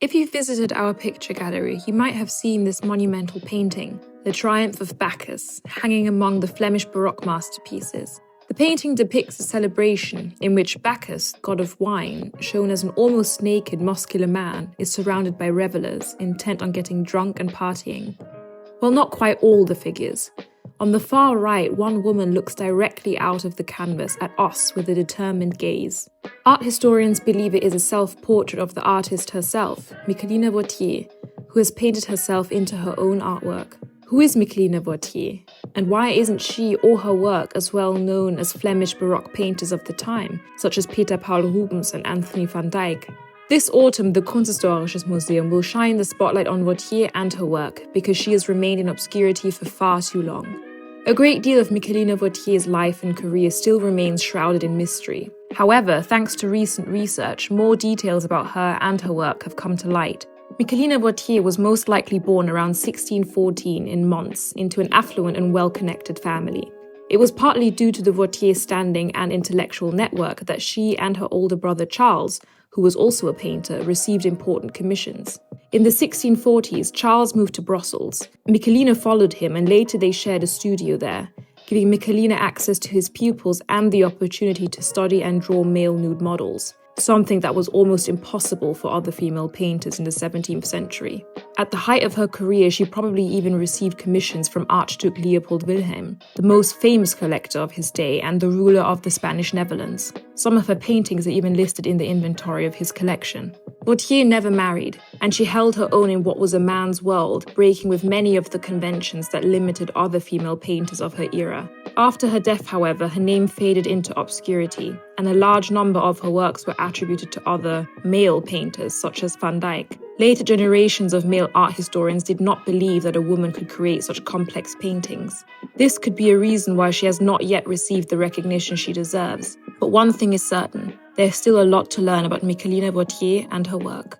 If you visited our picture gallery, you might have seen this monumental painting, The Triumph of Bacchus, hanging among the Flemish Baroque masterpieces. The painting depicts a celebration in which Bacchus, god of wine, shown as an almost naked muscular man, is surrounded by revelers intent on getting drunk and partying. Well, not quite all the figures. On the far right, one woman looks directly out of the canvas at us with a determined gaze. Art historians believe it is a self-portrait of the artist herself, Michaelina Wautier, who has painted herself into her own artwork. Who is Michaelina Wautier? And why isn't she or her work as well known as Flemish Baroque painters of the time, such as Peter Paul Rubens and Anthony van Dyck? This autumn, the Kunsthistorisches Museum will shine the spotlight on Wautier and her work, because she has remained in obscurity for far too long. A great deal of Michaelina Wautier's life and career still remains shrouded in mystery. However, thanks to recent research, more details about her and her work have come to light. Michaelina Wautier was most likely born around 1614 in Mons into an affluent and well-connected family. It was partly due to the Wautier standing and intellectual network that she and her older brother Charles, who was also a painter, received important commissions. In the 1640s, Charles moved to Brussels. Michaelina followed him, and later they shared a studio there, giving Michaelina access to his pupils and the opportunity to study and draw male nude models, something that was almost impossible for other female painters in the 17th century. At the height of her career, she probably even received commissions from Archduke Leopold Wilhelm, the most famous collector of his day and the ruler of the Spanish Netherlands. Some of her paintings are even listed in the inventory of his collection. Wautier never married, and she held her own in what was a man's world, breaking with many of the conventions that limited other female painters of her era. After her death, however, her name faded into obscurity, and a large number of her works were attributed to other male painters, such as Van Dyck. Later generations of male art historians did not believe that a woman could create such complex paintings. This could be a reason why she has not yet received the recognition she deserves. But one thing is certain, there's still a lot to learn about Michaelina Wautier and her work.